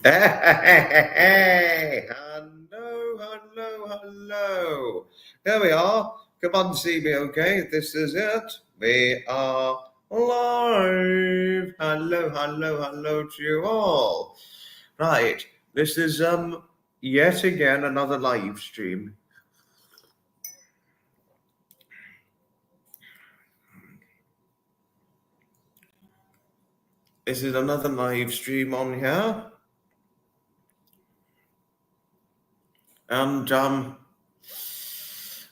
Hey, hello. Here we are. Come on, see me, okay? This is it. We are live. Hello to you all. Right, this is yet again another live stream. This is another live stream on here. And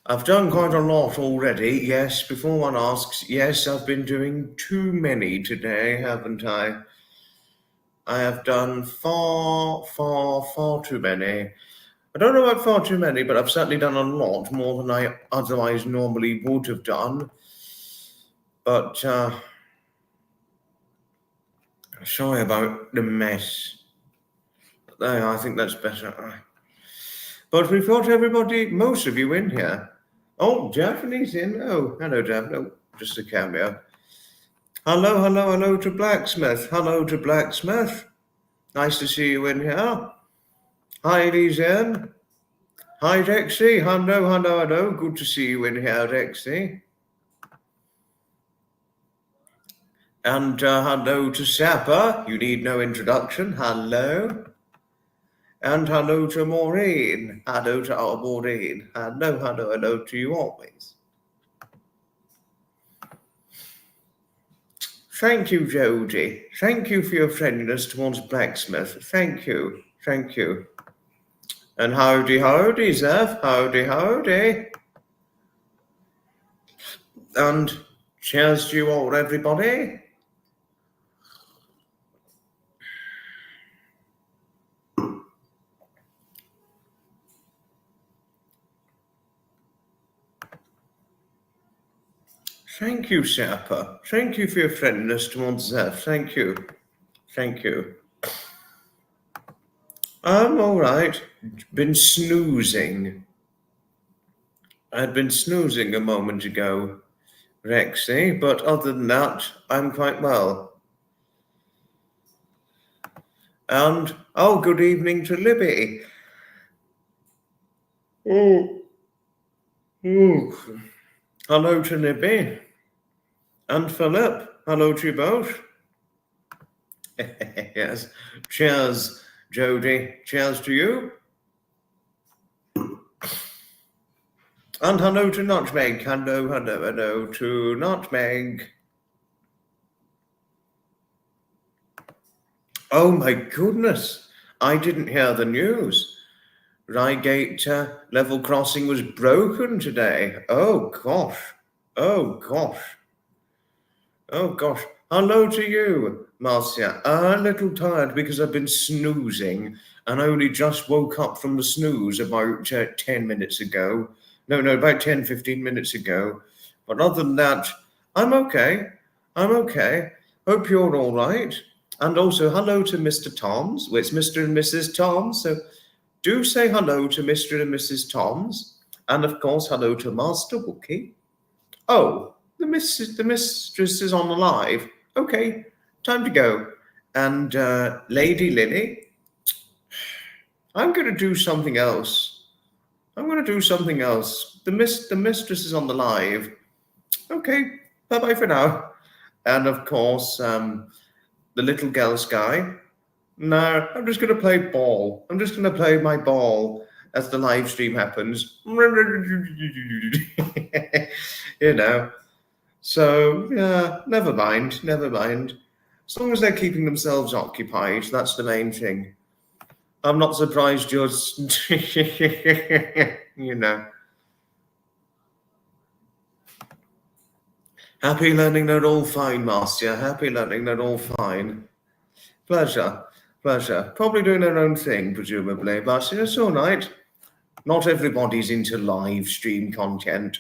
I've done quite a lot already. Yes, before one asks, yes, I've been doing too many today, haven't I? I have done far too many. I don't know about far too many, but I've certainly done a lot more than I otherwise normally would have done. But sorry about the mess. There, I think that's better. But we've got everybody, most of you in here. Oh, Daphne's in. Oh, hello, Daphne. Oh, just a cameo. Hello to Blacksmith. Hello to Blacksmith. Nice to see you in here. Heidi's in. Hi, Rexy. Hello. Good to see you in here, Rexy. And hello to Sapper. You need no introduction. Hello. And hello to Maureen. Hello to our Maureen. Hello to you always. Thank you, Jodie. Thank you for your friendliness towards Blacksmith. Thank you. And howdy, Zeph. Howdy. And cheers to you all, everybody. Thank you, Sapper. Thank you for your friendliness towards Zeph. Thank you. I'm all right. Been snoozing. I'd been snoozing a moment ago, Rexy, but other than that, I'm quite well. And, oh, good evening to Libby. Oh. Hello to Libby. And Philip, hello to you both. Yes. Cheers, Jodie. Cheers to you. And hello to Nutmeg. Hello to Nutmeg. Oh my goodness. I didn't hear the news. Reigate level crossing was broken today. Oh gosh. Hello to you, Marcia. A little tired because I've been snoozing and I only just woke up from the snooze about 10 minutes ago. No, about 10, 15 minutes ago. But other than that, I'm okay. Hope you're all right. And also, hello to Mr. Toms. Well, it's Mr. and Mrs. Toms. So do say hello to Mr. and Mrs. Toms. And of course, hello to Master Wookie. Oh, the mistress is on the live. Okay, time to go. And Lady Lily, I'm going to do something else. The mistress is on the live. Okay, bye-bye for now. And of course, the little girl Sky. No, I'm just going to play ball. I'm just going to play my ball as the live stream happens. You know. So, yeah, never mind. As long as they're keeping themselves occupied, that's the main thing. I'm not surprised you're, you know. Happy learning they're all fine, Marcia. Happy learning they're all fine. Pleasure. Probably doing their own thing, presumably, but it's all right. Not everybody's into live stream content.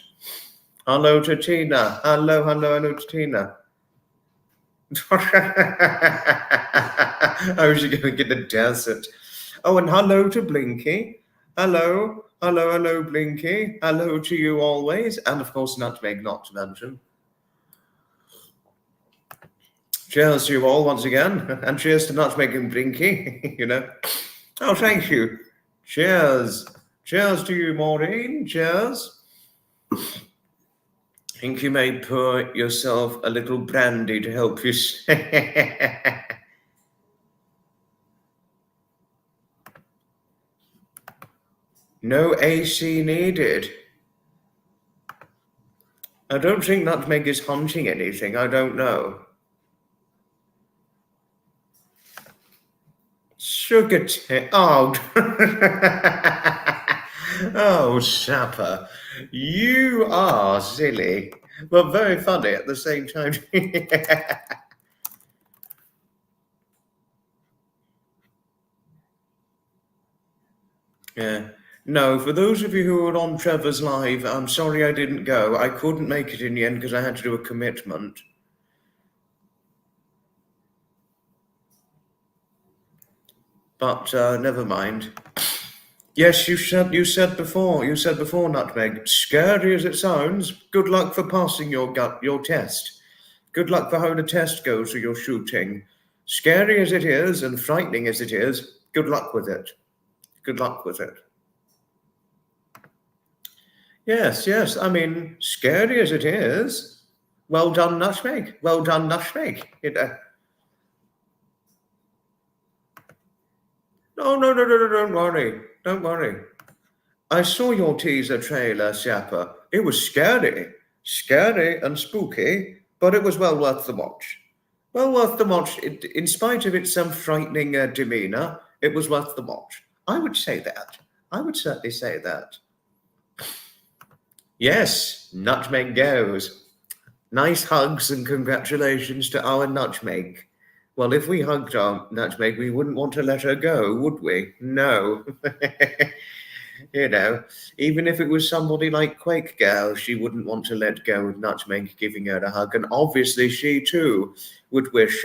Hello to Tina. Hello to Tina. I was going to get the desert. Oh, and hello to Blinky. Hello, Blinky. Hello to you always. And of course, Nutmeg, not to mention. Cheers to you all once again, and cheers to Nutmeg and Blinky, you know. Oh, thank you. Cheers. Cheers to you, Maureen. Cheers. I think you may pour yourself a little brandy to help you. No AC needed. I don't think Nutmeg is hunting anything. I don't know. Sugar oh. Oh, Sapper. You are silly, but very funny at the same time. Yeah. No, for those of you who were on Trevor's live, I'm sorry I didn't go. I couldn't make it in the end because I had to do a commitment. But never mind. Yes, you said before, Nutmeg. Scary as it sounds, good luck for passing your test. Good luck for how the test goes for your shooting. Scary as it is and frightening as it is, good luck with it. Good luck with it. Yes, I mean, scary as it is. Well done, Nutmeg. Well done, Nutmeg. No, don't worry. Don't worry. I saw your teaser trailer, Sapper. It was scary. Scary and spooky, but it was well worth the watch. Well worth the watch. In spite of its some frightening demeanour, it was worth the watch. I would say that. I would certainly say that. Yes, Nutmeg goes. Nice hugs and congratulations to our Nutmeg. Well, if we hugged our Nutmeg, we wouldn't want to let her go, would we? No. You know, even if it was somebody like Quake Girl, she wouldn't want to let go of Nutmeg giving her a hug. And obviously she too would wish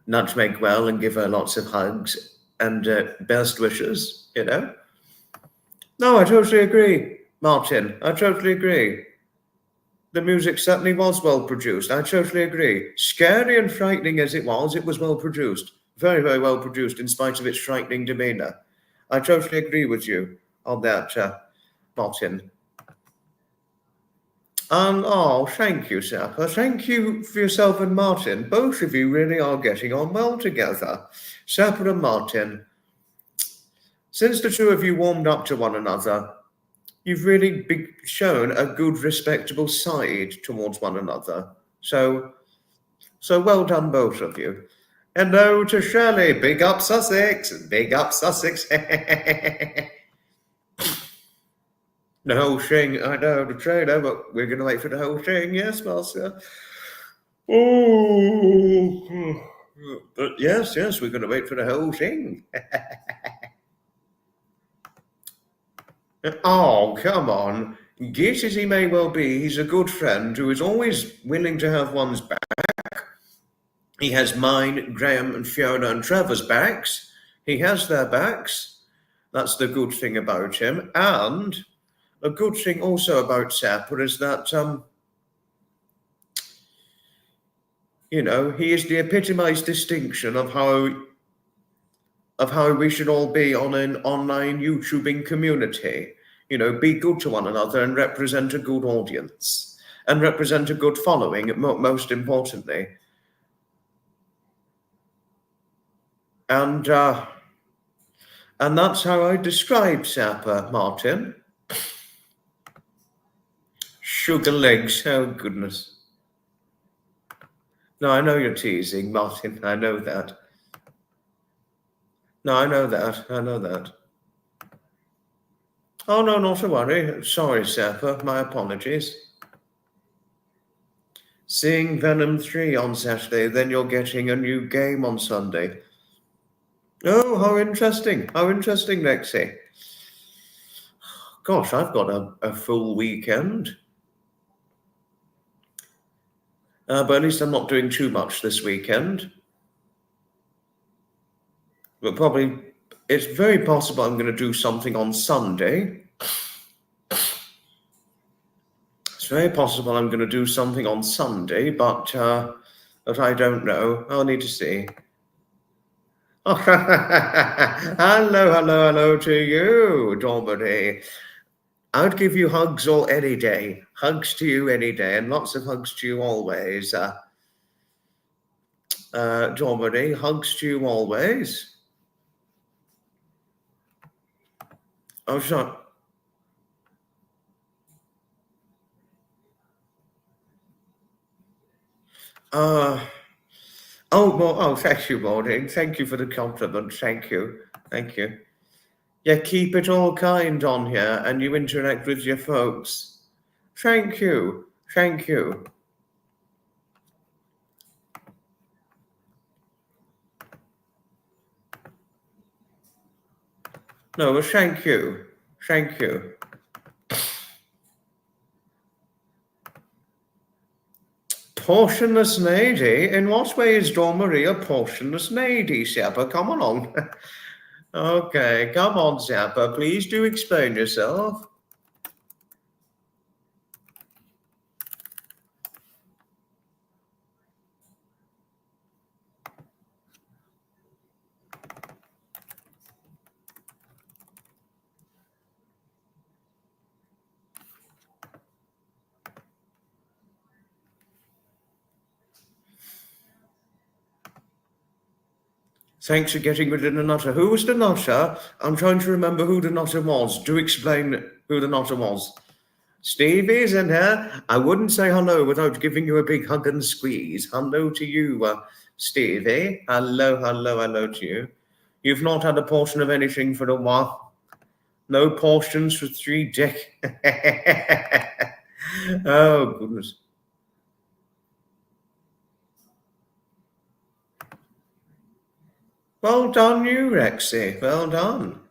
Nutmeg well and give her lots of hugs and best wishes, you know. No, I totally agree, Martin. I totally agree. The music certainly was well produced. I totally agree. Scary and frightening as it was well produced. Very, very well produced in spite of its frightening demeanour. I totally agree with you on that, Martin. Oh, thank you, Sapper. Thank you for yourself and Martin. Both of you really are getting on well together. Sapper and Martin. Since the two of you warmed up to one another, you've really shown a good, respectable side towards one another. So well done, both of you. Hello to Shirley. Big up Sussex. Big up Sussex. The whole thing. I know the trailer, but we're going to wait for the whole thing. Yes, Master. Oh, but yes, we're going to wait for the whole thing. Oh, come on. Git as he may well be, he's a good friend who is always willing to have one's back. He has mine, Graham, and Fiona and Trevor's backs. He has their backs. That's the good thing about him. And a good thing also about Sapper is that, you know, he is the epitomized distinction of how we should all be on an online YouTubing community. You know, be good to one another and represent a good audience and represent a good following, most importantly. And that's how I describe Sapper, Martin. Sugar legs, oh goodness. No, I know you're teasing, Martin. I know that. No, I know that. Oh, no, not to worry. Sorry, Sapper. My apologies. Seeing Venom 3 on Saturday, then you're getting a new game on Sunday. Oh, how interesting. How interesting, Lexi. Gosh, I've got a full weekend. But at least I'm not doing too much this weekend. But probably, it's very possible I'm going to do something on Sunday. It's very possible I'm going to do something on Sunday, but I don't know. I'll need to see. Oh, hello to you, Dominic. I'd give you hugs all any day. Hugs to you any day, and lots of hugs to you always. Dominic, hugs to you always. Oh, sorry. Thank you, Maureen. Thank you for the compliment. Thank you. Thank you. Yeah, keep it all kind on here, and you interact with your folks. Thank you. Thank you. No, thank you. Thank you. Portionless lady? In what way is Dawn Marie a portionless lady, Zappa? Come along. Okay, come on, Zappa. Please do explain yourself. Thanks for getting rid of the nutter. Who was the nutter? I'm trying to remember who the nutter was. Do explain who the nutter was. Stevie's in here. I wouldn't say hello without giving you a big hug and squeeze. Hello to you, Stevie. Hello to you. You've not had a portion of anything for a while. No portions for 3 decades. Oh, goodness. Well done, you, Rexy. Well done.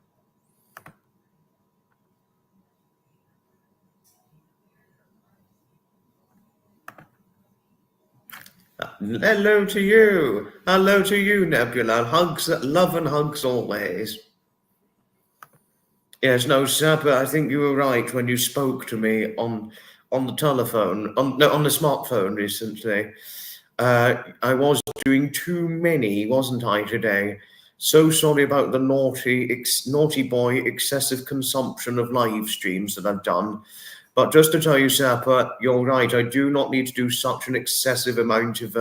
Hello to you. Hello to you, Nebula. Hugs, love and hugs always. Yes, no, Zappa, I think you were right when you spoke to me on the telephone, on the smartphone recently. I was doing too many, wasn't I, today? So sorry about the naughty boy excessive consumption of live streams that I've done. But just to tell you, Zappa, you're right. I do not need to do such an excessive amount of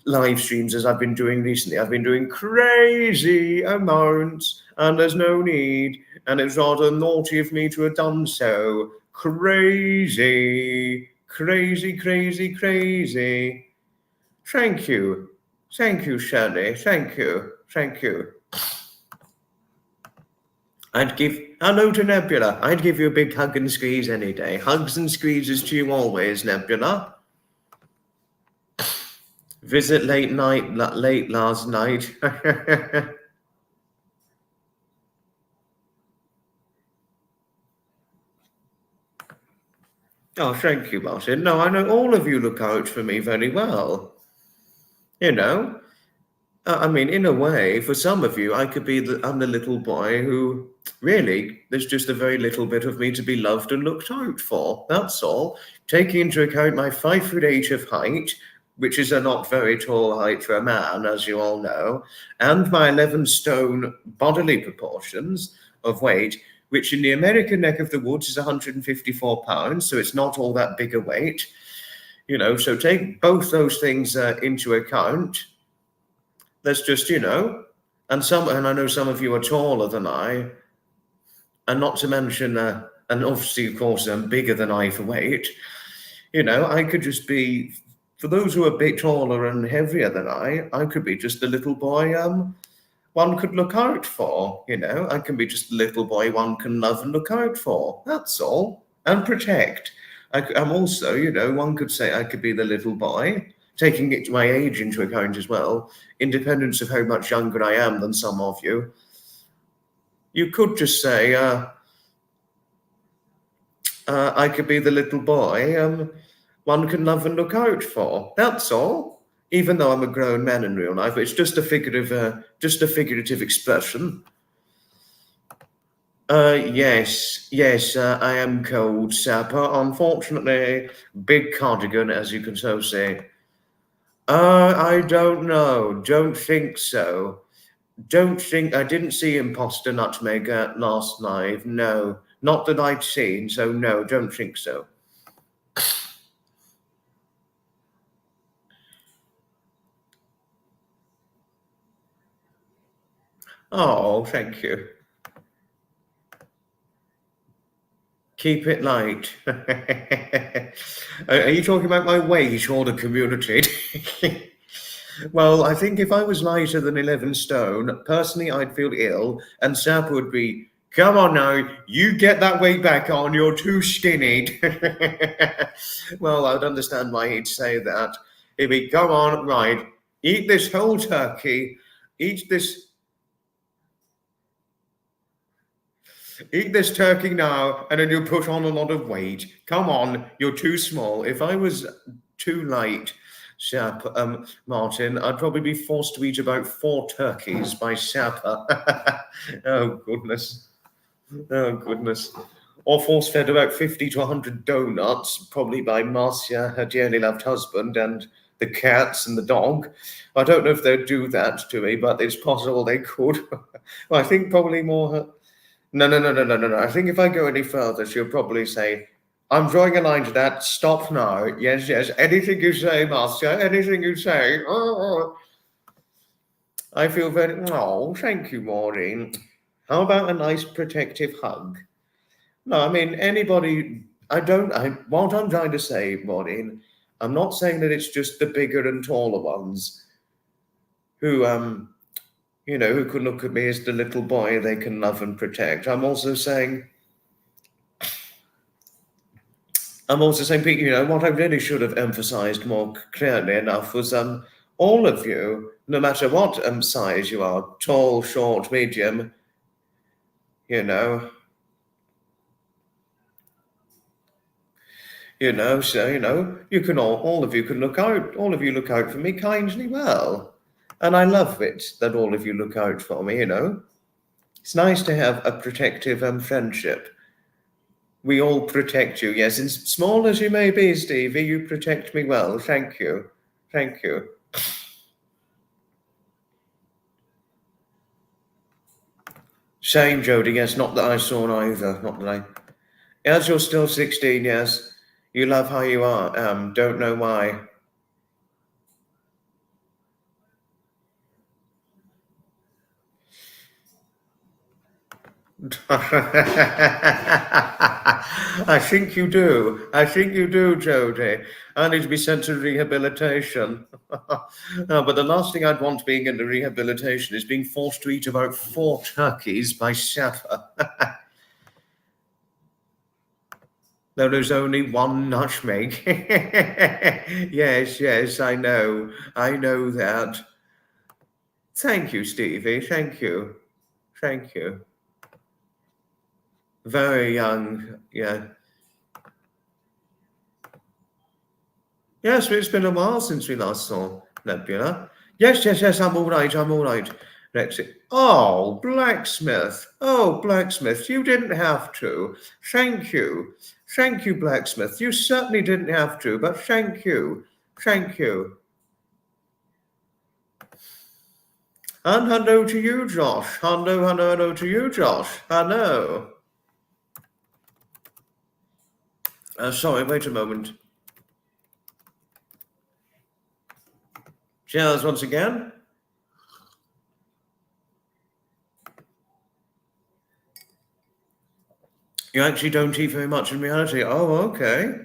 live streams as I've been doing recently. I've been doing crazy amounts, and there's no need. And it's rather naughty of me to have done so. Crazy. Thank you. Thank you, Shelley. Thank you. Hello to Nebula. I'd give you a big hug and squeeze any day. Hugs and squeezes to you always, Nebula. Visit late last night. Oh, thank you, Martin. No, I know all of you look out for me very well. You know, I mean, in a way, for some of you, I'm the little boy who, really, there's just a very little bit of me to be loved and looked out for. That's all. Taking into account my 5'8" of height, which is a not very tall height for a man, as you all know, and my 11 stone bodily proportions of weight, which in the American neck of the woods is 154 pounds, so it's not all that big a weight. You know, so take both those things into account. Let's just, and I know some of you are taller than I, and not to mention, and obviously, of course, I'm bigger than I for weight. I could just be, for those who are a bit taller and heavier than I could be just the little boy one could look out for. I can be just the little boy one can love and look out for. That's all. And protect. I'm also, one could say I could be the little boy, taking my age into account as well, independence of how much younger I am than some of you. You could just say, I could be the little boy one can love and look out for. That's all. Even though I'm a grown man in real life, it's just a figurative expression. Yes, I am cold, Sapper. Unfortunately, big cardigan, as you can so say. I don't know. Don't think so. Don't think I didn't see Imposter Nutmeg last night. No, not that I'd seen. So no, don't think so. Oh, thank you. Keep it light. Are you talking about my weight or the community? Well, I think if I was lighter than 11 stone, personally, I'd feel ill, and Sap would be, come on now, you get that weight back on, you're too skinny. Well, I'd understand why he'd say that. He'd be, come on, right, eat this whole turkey, eat this Eat this turkey now, and then you put on a lot of weight. Come on, you're too small. If I was too light, Sap, Martin, I'd probably be forced to eat about 4 turkeys by Sapper. Oh, goodness. Oh, goodness. Or force fed about 50 to 100 donuts, probably by Marcia, her dearly loved husband, and the cats and the dog. I don't know if they'd do that to me, but it's possible they could. Well, I think probably more. No. I think if I go any further, she'll probably say, I'm drawing a line to that. Stop now. Yes. Anything you say, Master. Anything you say. Oh. I feel very. Oh, thank you, Maureen. How about a nice protective hug? No, I mean, anybody. What I'm trying to say, Maureen, I'm not saying that it's just the bigger and taller ones who, who can look at me as the little boy they can love and protect. I'm also saying, Pete, what I really should have emphasized more clearly enough was all of you, no matter what size you are, tall, short, medium, you know, you can all of you can all of you look out for me kindly well. And I love it that all of you look out for me, It's nice to have a protective friendship. We all protect you, yes, and small as you may be, Stevie, you protect me well. Thank you. Thank you. Same, Jodie, yes, not that I saw either. Not that I. As you're still 16, yes. You love how you are. Don't know why. I think you do. I think you do, Jodie. I need to be sent to rehabilitation. But the last thing I'd want being in the rehabilitation is being forced to eat about 4 turkeys by Safa. There is only one nutmeg. Yes, I know. I know that. Thank you, Stevie. Thank you. Thank you. Very young, yeah. Yes, it's been a while since we last saw Nebula. Yes, I'm all right. Lexi. Oh, Blacksmith. Oh, Blacksmith, you didn't have to. Thank you. Thank you, Blacksmith. You certainly didn't have to, but thank you. Thank you. And hello to you, Josh. Hello to you, Josh. Hello. Sorry, wait a moment. Cheers once again. You actually don't eat very much in reality. Oh, okay.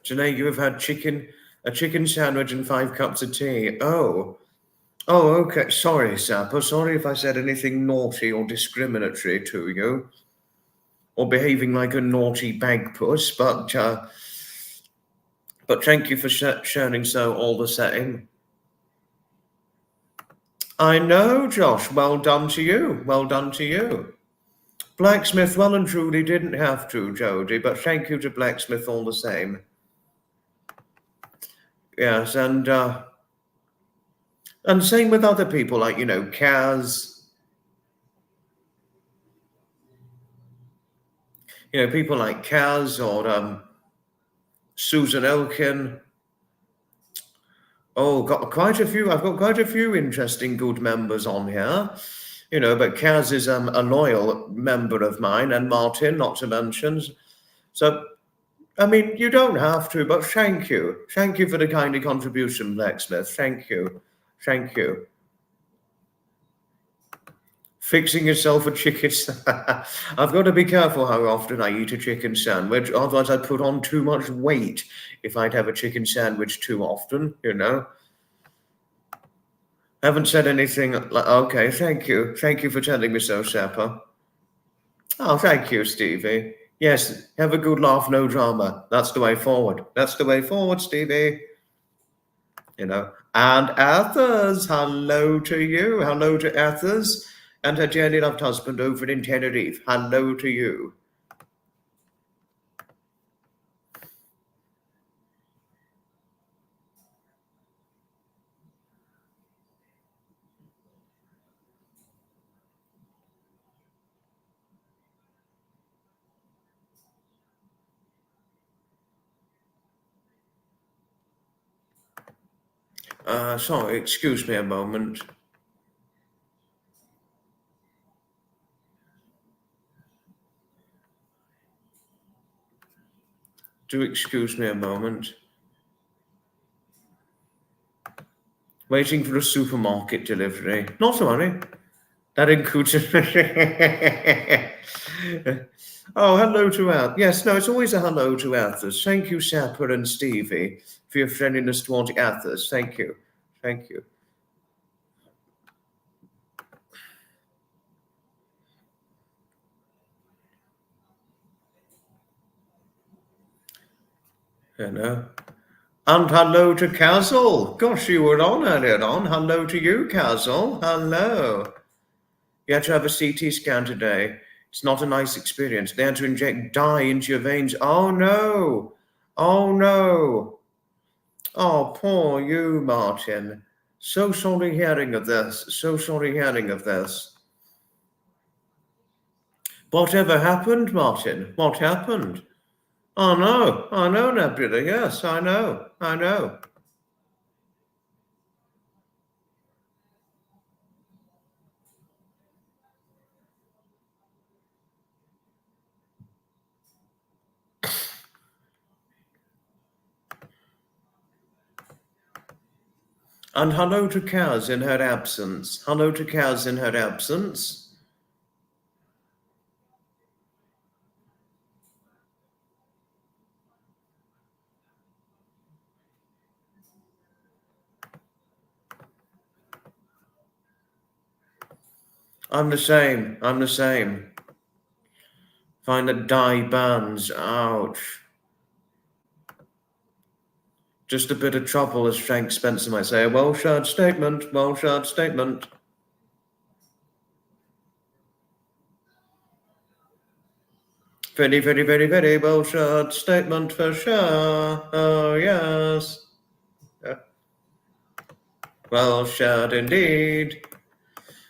Today you have had a chicken sandwich and 5 cups of tea. Oh. Oh, okay. Sorry, Sapper. Sorry if I said anything naughty or discriminatory to you, or behaving like a naughty bagpuss, but thank you for sharing so all the same. I know, Josh. Well done to you. Well done to you. Blacksmith well and truly didn't have to, Jodie, but thank you to Blacksmith all the same. Yes, and same with other people, like, Kaz. People like Kaz or Susan Elkin. Oh, got quite a few. I've got quite a few interesting good members on here. But Kaz is a loyal member of mine, and Martin, not to mention. So, I mean, you don't have to, but thank you. Thank you for the kindly contribution, Blacksmith. Thank you. Thank you. Fixing yourself a chicken. I've got to be careful how often I eat a chicken sandwich, otherwise I'd put on too much weight if I'd have a chicken sandwich too often. Haven't said anything like, okay, thank you. Thank you for telling me so, Sapper. Oh, thank you, Stevie. Yes, have a good laugh, no drama. That's the way forward. That's the way forward, Stevie. And Athers, hello to you. Hello to Athers and her dearly loved husband over in Tenerife. Hello to you. Sorry, excuse me a moment. Do excuse me a moment. Waiting for a supermarket delivery. Not to worry. That includes. Oh, hello to Ath. Yes, no, it's always a hello to Athers. Thank you, Sapper and Stevie, for your friendliness towards Athers. Thank you. Thank you. And hello to Castle. Gosh, you were on earlier on. Hello to you, Castle. Hello. You had to have a CT scan today. It's not a nice experience. They had to inject dye into your veins. Oh, no. Oh, no. Oh, poor you, Martin. So sorry hearing of this. So sorry hearing of this. Whatever happened, Martin? What happened? Oh, no. I know, Nebula. Yes, I know. I know. And hello to Kaz in her absence. Hello to Kaz in her absence. I'm the same. I'm the same. Find that dye burns. Ouch. Just a bit of trouble, as Frank Spencer might say. A well-shod statement. Well-shod statement. Very, very, very, very well-shod statement for sure. Oh, yes. Well-shod indeed.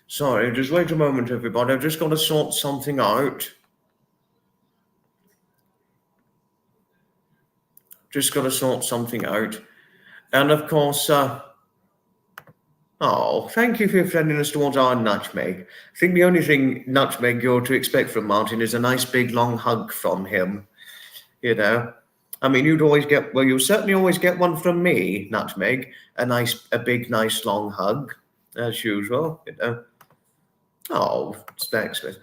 Sorry, just wait a moment, everybody. I've just got to sort something out. Just got to sort something out. And of course, oh, thank you for your friendliness towards our nutmeg. I think the only thing, nutmeg, you're to expect from Martin is a nice big long hug from him. I mean, you'll certainly always get one from me, nutmeg. A big, nice long hug, as usual. Oh, Specsmith.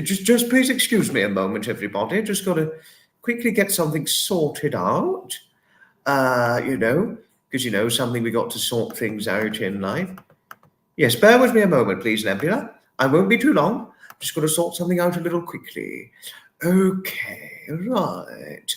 Just please excuse me a moment, everybody. Just got to quickly get something sorted out. Because something we got to sort things out in life. Yes, bear with me a moment, please, Nebula. I won't be too long. Just got to sort something out a little quickly. Okay, right.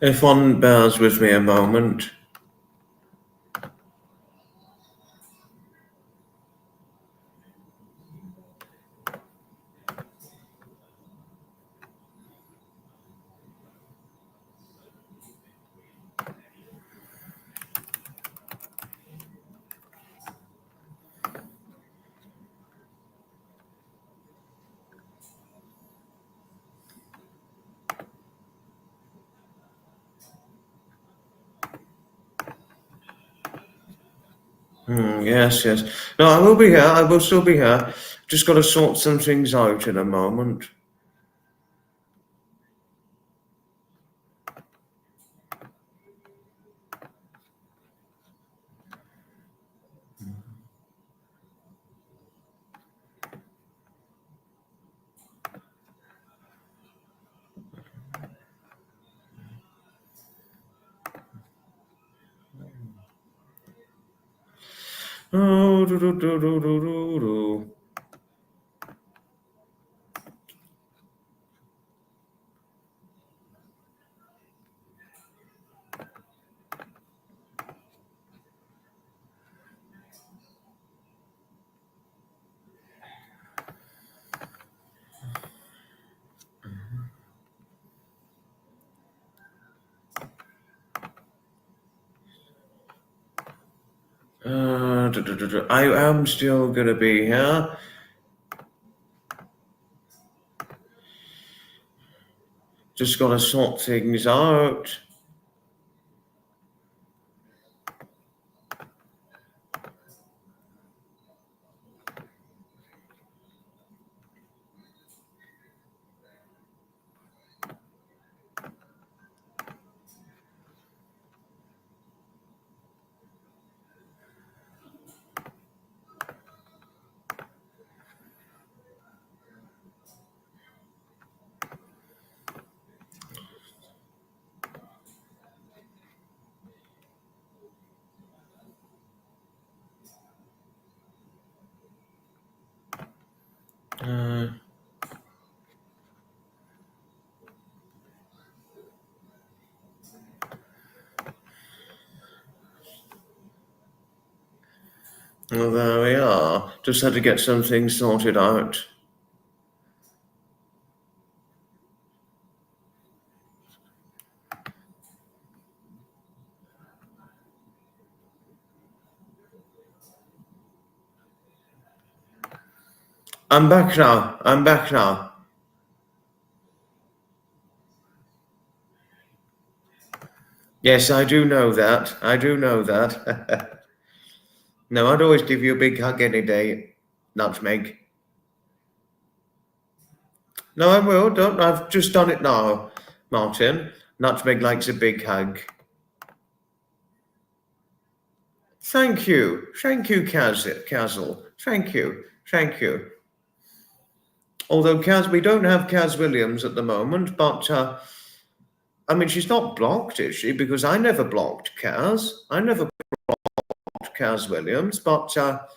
If one bears with me a moment. Yes. No, I will be here. I will still be here. Just got to sort some things out in a moment. Oh, do, do, do, do, do, do, do. I am still gonna be here. Just gotta sort things out. Well, there we are. Just had to get some things sorted out. I'm back now. Yes, I do know that. No, I'd always give you a big hug any day, Nutmeg. No, I will. Don't. I've just done it now, Martin. Nutmeg likes a big hug. Thank you, Kazel. Thank you. Although we don't have Kaz Williams at the moment, but I mean, she's not blocked, is she? Because I never blocked Kaz. I never blocked Kaz Williams, but but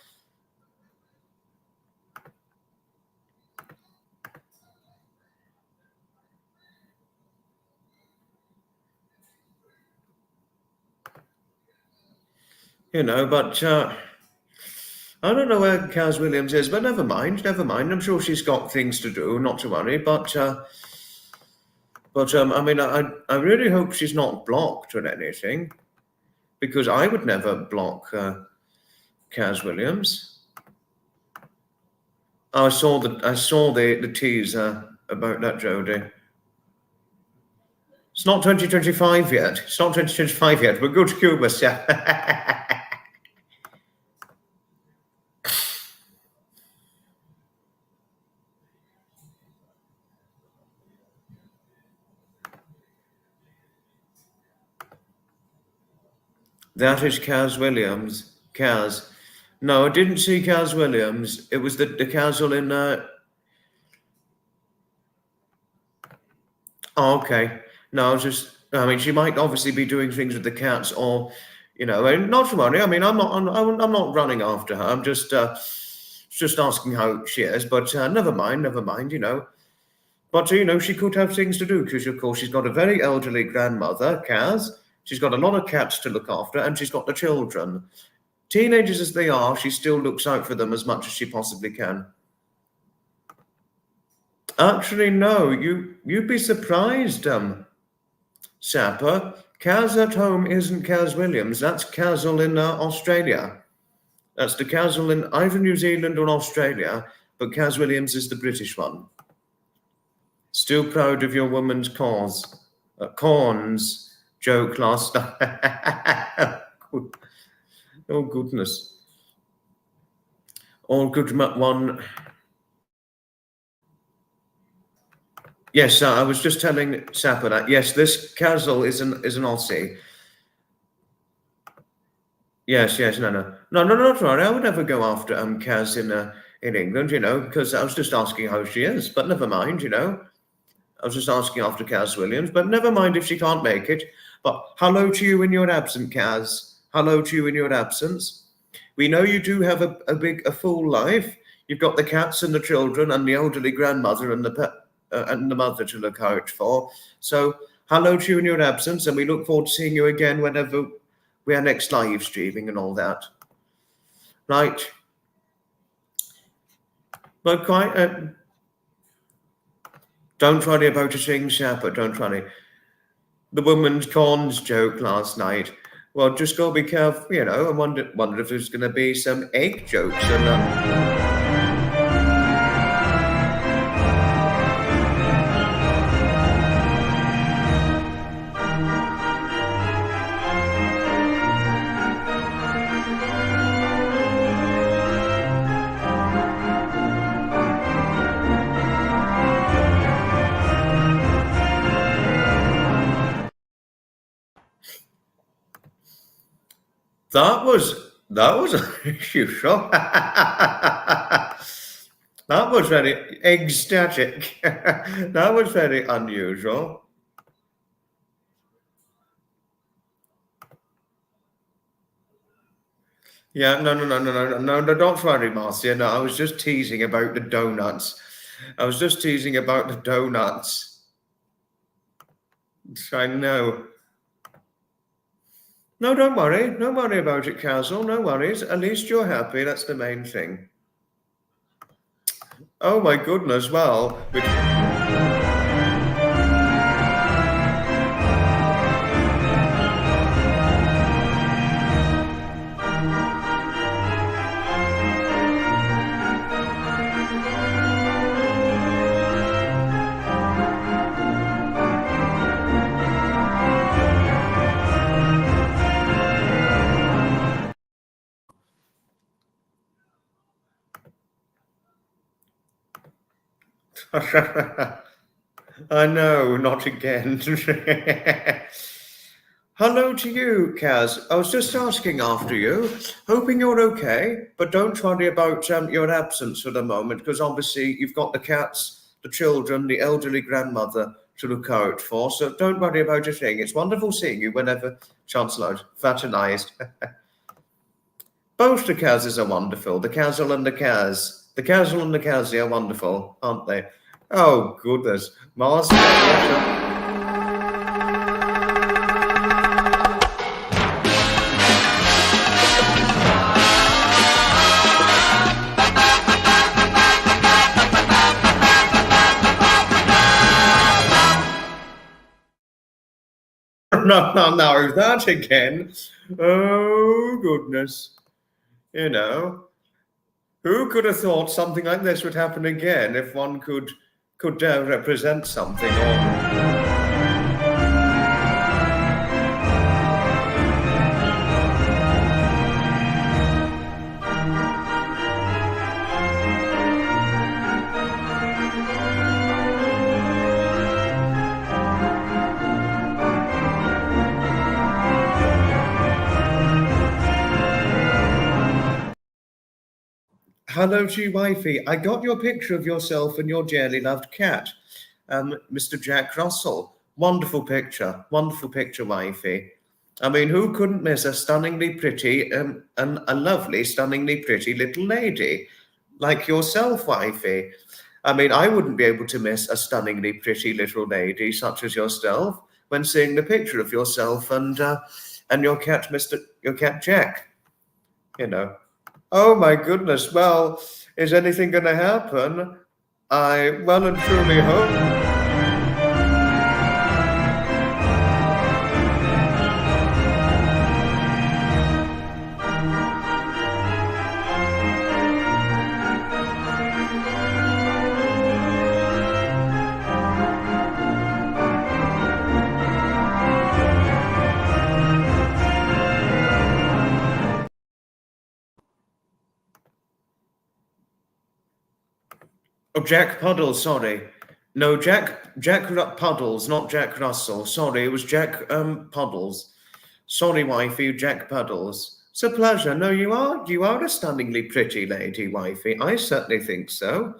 I don't know where Kaz Williams is, but never mind. I'm sure she's got things to do, not to worry. But I mean, I really hope she's not blocked or anything, because I would never block Kaz Williams. I saw the teaser about that, Jodie. It's not 2025 yet. We're good to Cubus, yeah. That is Kaz Williams. Kaz. No, I didn't see Kaz Williams. It was the Kazal in. Oh, okay. No, I mean, she might obviously be doing things with the cats, or, and not to worry. I mean, I'm not running after her. I'm just asking how she is. But never mind. But, she could have things to do because, of course, she's got a very elderly grandmother, Kaz. She's got a lot of cats to look after, and she's got the children. Teenagers as they are, she still looks out for them as much as she possibly can. Actually, no, you'd be surprised, Sapper. Kaz at home isn't Kaz Williams. That's Kazle in Australia. That's the Kazle in either New Zealand or Australia, but Kaz Williams is the British one. Still proud of your woman's cause. Corns joke last night. Oh, goodness. All good one. Yes, I was just telling Sapper that. Yes, this Kazle is an Aussie. Yes, no, not right. I would never go after Kaz in England, because I was just asking how she is. But never mind, I was just asking after Kaz Williams. But never mind if she can't make it. But hello to you in your absence, Kaz. Hello to you in your absence. We know you do have a full life. You've got the cats and the children and the elderly grandmother and the mother to look out for. So hello to you in your absence, and we look forward to seeing you again whenever we are next live streaming and all that. Right. But quite... don't worry about a thing, Sapper. Don't worry. The woman's corns joke last night. Well, just go be careful, I wonder if there's going to be some egg jokes. And That was unusual. That was very ecstatic. That was very unusual. Yeah, no, don't worry, Marcia. No, I was just teasing about the donuts. I I know. No, don't worry. Don't worry about it, Castle. No worries. At least you're happy. That's the main thing. Oh, my goodness. Well... I know, not again. Hello to you, Kaz. I was just asking after you, hoping you're okay, but don't worry about your absence for the moment, because obviously you've got the cats, the children, the elderly grandmother to look out for, so don't worry about a thing. It's wonderful seeing you whenever Chancellor fraternized. Both the Kazes are wonderful, the Kazle and the Kaz. The Kazle and the Kazi are wonderful, aren't they? Oh, goodness. Master. No, that again. Oh, goodness. Who could have thought something like this would happen again if one could represent something or... Hello to you, wifey. I got your picture of yourself and your dearly loved cat, Mr. Jack Russell. Wonderful picture, wifey. I mean, who couldn't miss a stunningly pretty and a lovely, stunningly pretty little lady like yourself, wifey? I mean, I wouldn't be able to miss a stunningly pretty little lady such as yourself when seeing the picture of yourself and your cat, your cat Jack. You know. Oh my goodness. Well, is anything going to happen? I well and truly hope. Oh, Jack Puddles, sorry. No, Jack Puddles, not Jack Russell. Sorry, it was Jack Puddles. Sorry, wifey, Jack Puddles. It's a pleasure. No, you are a stunningly pretty lady, wifey. I certainly think so.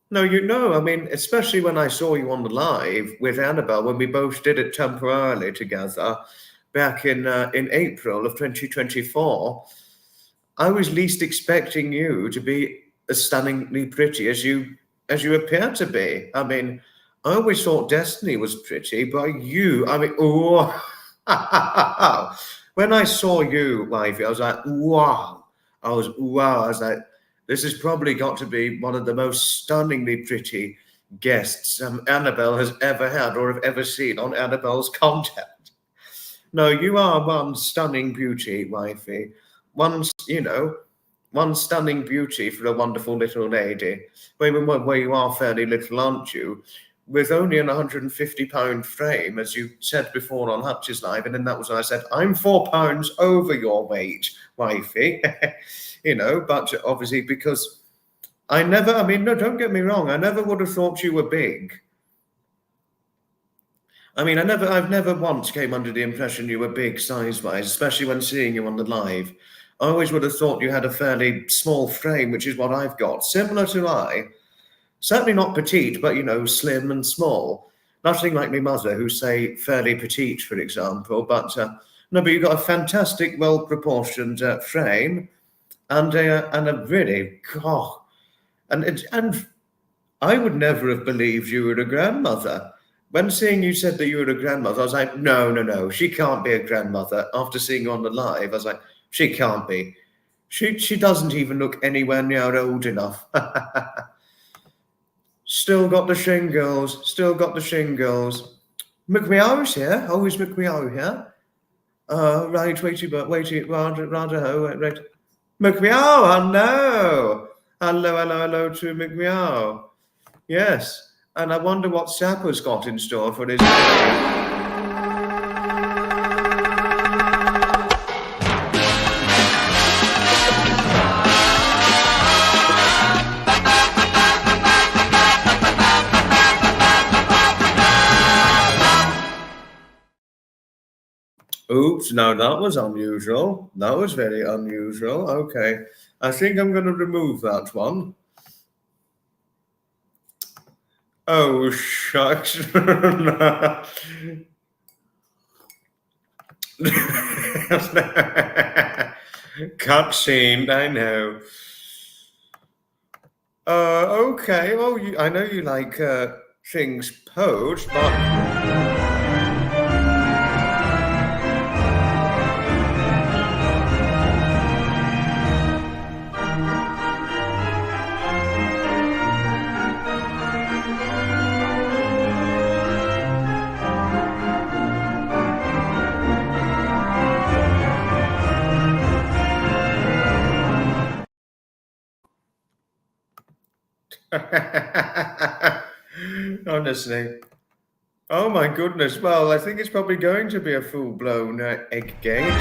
No, I mean, especially when I saw you on the live with Annabelle when we both did it temporarily together back in April of 2024. I was least expecting you to be as stunningly pretty as you appear to be. I mean, I always thought Destiny was pretty, but you, I mean, oh, when I saw you, wifey, I was like, wow. I was like, this has probably got to be one of the most stunningly pretty guests Annabelle has ever had or have ever seen on Annabelle's content. No, you are one stunning beauty, wifey. One stunning beauty for a wonderful little lady. Where you are fairly little, aren't you? With only an £150 frame, as you said before on Hutch's live, and then that was when I said, I'm 4 pounds over your weight, wifey. But obviously because no, don't get me wrong, I never would have thought you were big. I mean, I've never once came under the impression you were big size-wise, especially when seeing you on the live. I always would have thought you had a fairly small frame, which is what I've got. Similar to I. Certainly not petite, but, slim and small. Nothing like my mother, who's, say, fairly petite, for example. But, no, but you've got a fantastic, well-proportioned frame and a really, God. And I would never have believed you were a grandmother. When seeing you said that you were a grandmother, I was like, no, she can't be a grandmother. After seeing you on the live, I was like, she can't be. She doesn't even look anywhere near old enough. Still got the shingles. McMeow's here. Oh, is McMeow here? Right, waiting, rather, right. McMeow, hello to McMeow. Yes, and I wonder what Sapper's got in store for his day. Oops, no, that was unusual. That was very unusual. Okay, I think I'm going to remove that one. Oh, shucks. Cutscene, I know. Okay, well, I know you like things posed, but... Honestly. Oh my goodness. Well, I think it's probably going to be a full-blown egg gate.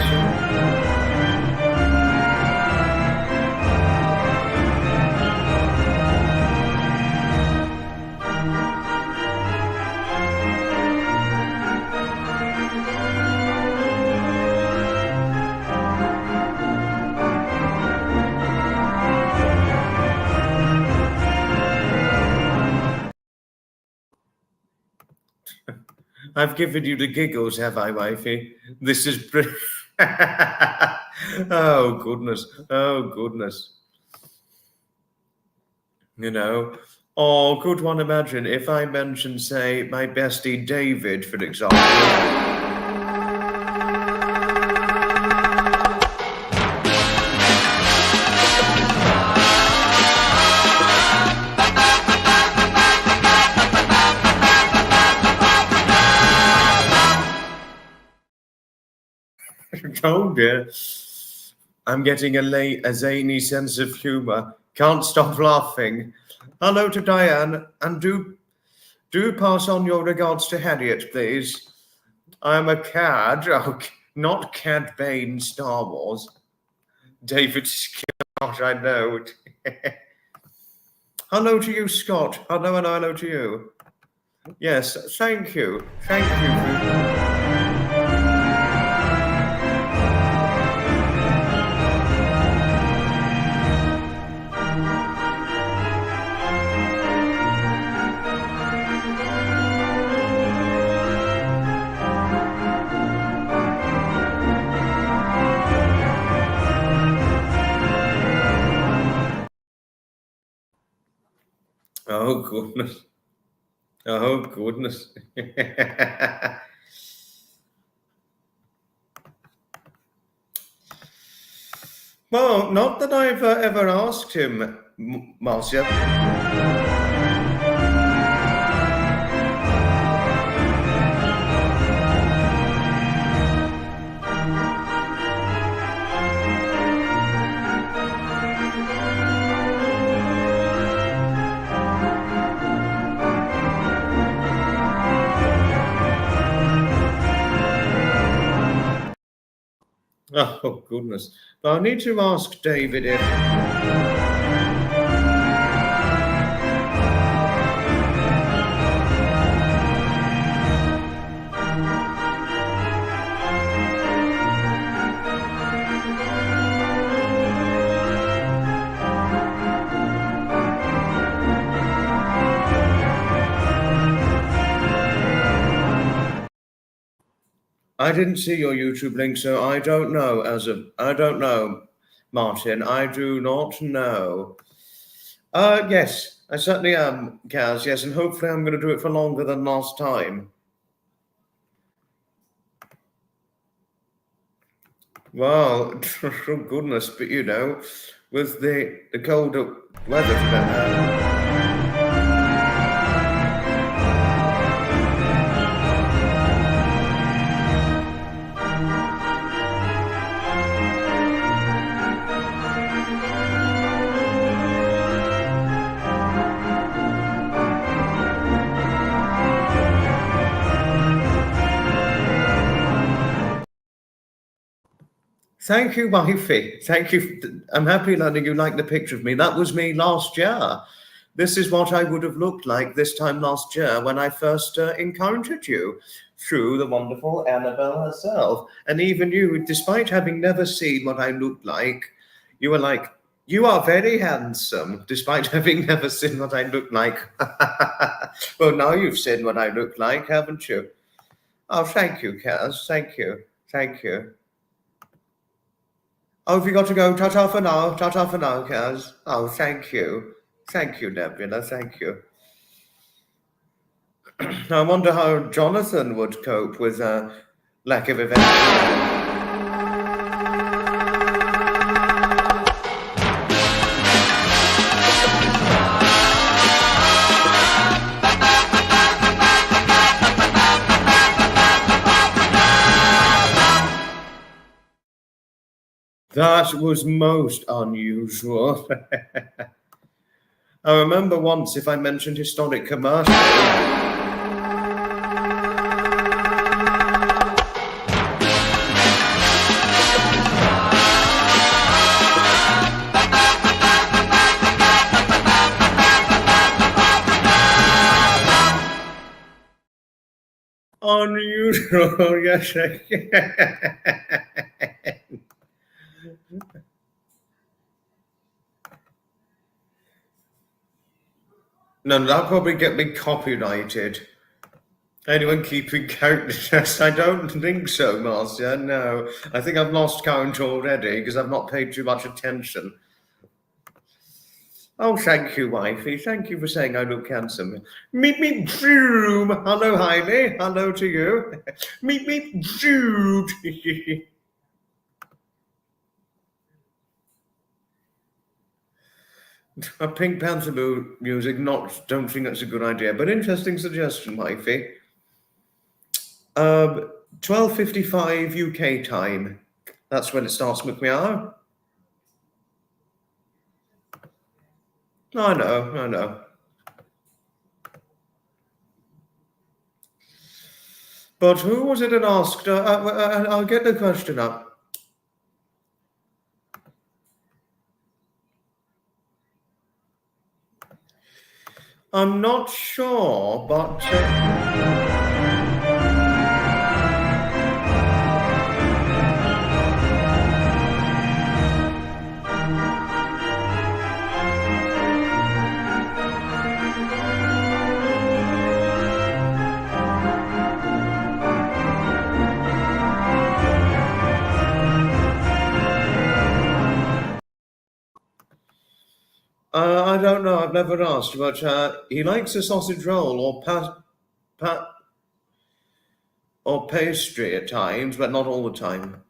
I've given you the giggles, have I, wifey? This is... Oh, goodness. Oh, could one imagine if I mentioned, say, my bestie David, for example? Oh dear. I'm getting a zany sense of humour. Can't stop laughing. Hello to Diane, and do pass on your regards to Harriet, please. I'm a cad, not Cad Bane, Star Wars. David Scott, I know. Hello to you, Scott. Hello and hello to you. Yes, thank you. Thank you. Oh, goodness. Oh, goodness. Well, not that I've ever asked him, Marcia. Oh, goodness. But I need to ask David if... I didn't see your YouTube link, so I don't know I don't know, Martin. I do not know. Yes, I certainly am, Kaz, yes, and hopefully I'm going to do it for longer than last time. Well, oh goodness, but you know, with the colder weather today. Thank you, wifey. Thank you. I'm happy that you like the picture of me. That was me last year. This is what I would have looked like this time last year when I first encountered you through the wonderful Annabelle herself. And even you, despite having never seen what I looked like, you were like, you are very handsome, despite having never seen what I looked like. Well, now you've seen what I look like, haven't you? Oh, thank you, Kaz. Thank you. Thank you. Oh, have you got to go? Ta-ta for now. Ta-ta for now, Kaz. Oh, thank you. Thank you, Nebula. Thank you. I wonder how Jonathan would cope with a lack of event. That was most unusual. I remember once if I mentioned historic commercial. Unusual, yes. No, that'll probably get me copyrighted. Anyone keeping count? Yes, I don't think so, Marcia. No, I think I've lost count already because I've not paid too much attention. Oh, thank you, wifey. Thank you for saying I look handsome. Meep, meep, zoom. Hello, Hailey. Hello to you. Meep, meep, zoom. A Pink Panther music, don't think that's a good idea, but interesting suggestion, wifey. 12:55 UK time. That's when it starts with me hour. I know. But who was it that asked? I'll get the question up. I'm not sure, but... I don't know. I've never asked, but he likes a sausage roll or pastry at times, but not all the time.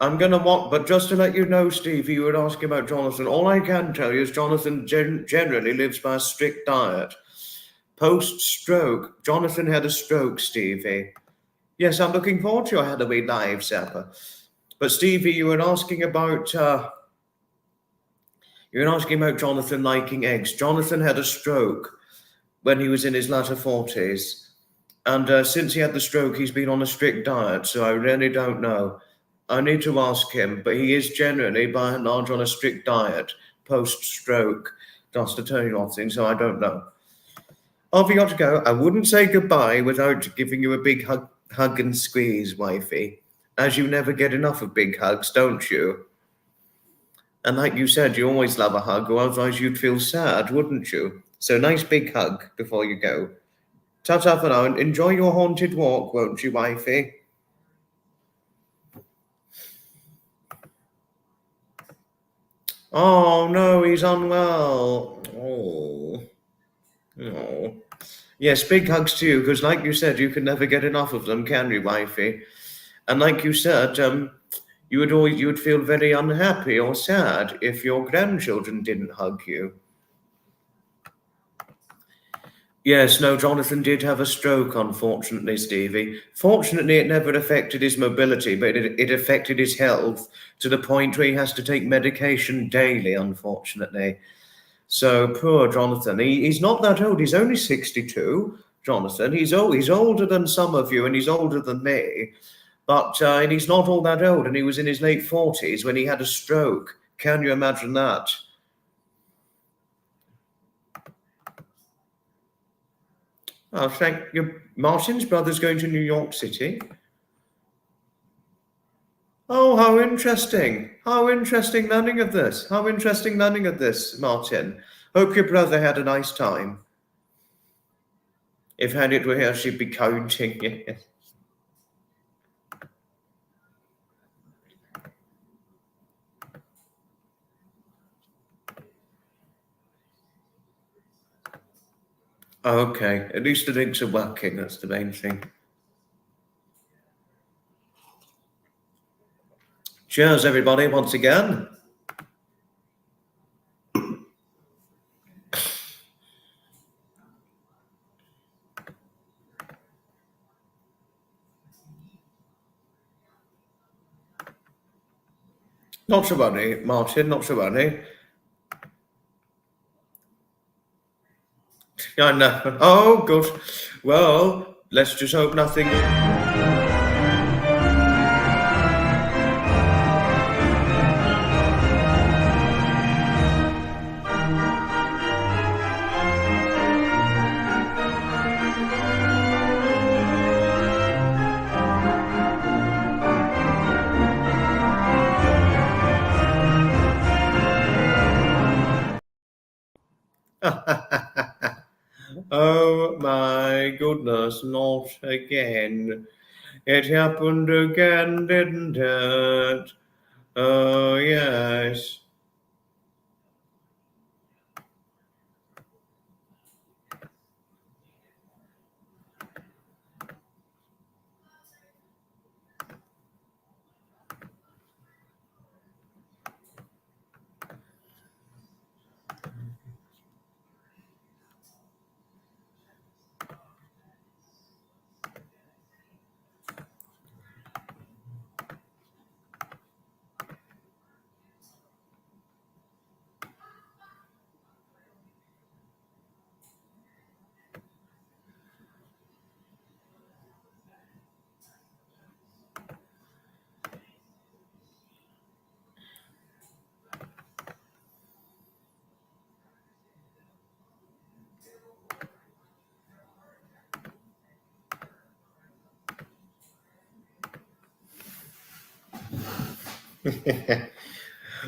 I'm gonna want, but just to let you know, Stevie, you were asking about Jonathan. All I can tell you is Jonathan generally lives by a strict diet. Post-stroke, Jonathan had a stroke, Stevie. Yes, I'm looking forward to your Halloween live supper. But Stevie, you were asking about Jonathan liking eggs. Jonathan had a stroke when he was in his latter 40s. And since he had the stroke, he's been on a strict diet, so I really don't know. I need to ask him, but he is generally, by and large, on a strict diet post-stroke. Just to tell you one thing, so I don't know. Off you got to go. I wouldn't say goodbye without giving you a big hug and squeeze, wifey. As you never get enough of big hugs, don't you? And like you said, you always love a hug, or otherwise you'd feel sad, wouldn't you? So nice big hug before you go. Ta-ta for now, and enjoy your haunted walk, won't you, wifey? Oh, no, he's unwell. Oh. Yes, big hugs to you, because like you said, you can never get enough of them, can you, wifey? And like you said, you would feel very unhappy or sad if your grandchildren didn't hug you. Yes, no, Jonathan did have a stroke, unfortunately, Stevie. Fortunately, it never affected his mobility, but it affected his health to the point where he has to take medication daily, unfortunately. So poor Jonathan. He's not that old. He's only 62, Jonathan. He's older than some of you, and he's older than me. But and he's not all that old, and he was in his late 40s when he had a stroke. Can you imagine that? Oh, thank you. Martin's brother's going to New York City. Oh, how interesting. How interesting learning of this. How interesting learning of this, Martin. Hope your brother had a nice time. If Harriet were here, she'd be counting. Yes. Okay, at least the links are working. That's the main thing. Cheers, everybody, once again. Not to worry, Martin, not to worry. I know. Oh, good. Well, let's just hope nothing... Oh my goodness, not again. It happened again, didn't it? Oh, yes.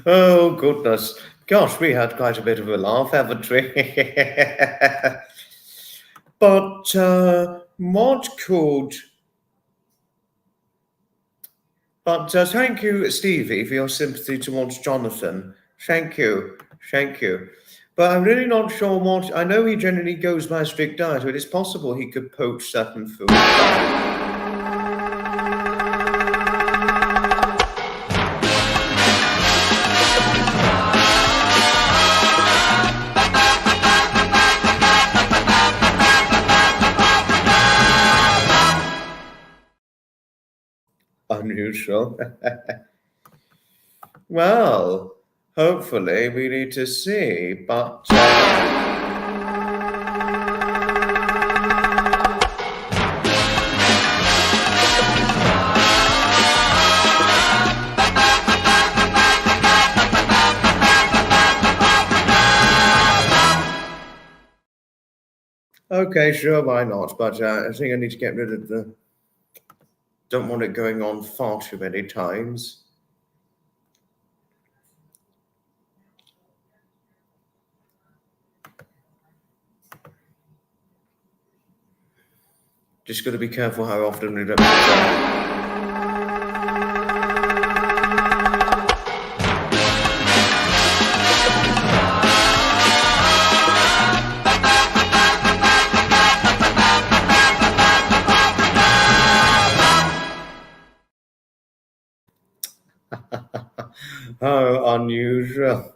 Oh, goodness. Gosh, we had quite a bit of a laugh, haven't we? But what could... But thank you, Stevie, for your sympathy towards Jonathan. Thank you. Thank you. But I'm really not sure what... I know he generally goes by a strict diet, but it's possible he could poach certain food. Unusual. Well, hopefully we need to see, but... Okay, sure, why not? But I think I need to get rid of the... Don't want it going on far too many times. Just got to be careful how often we don't... How unusual.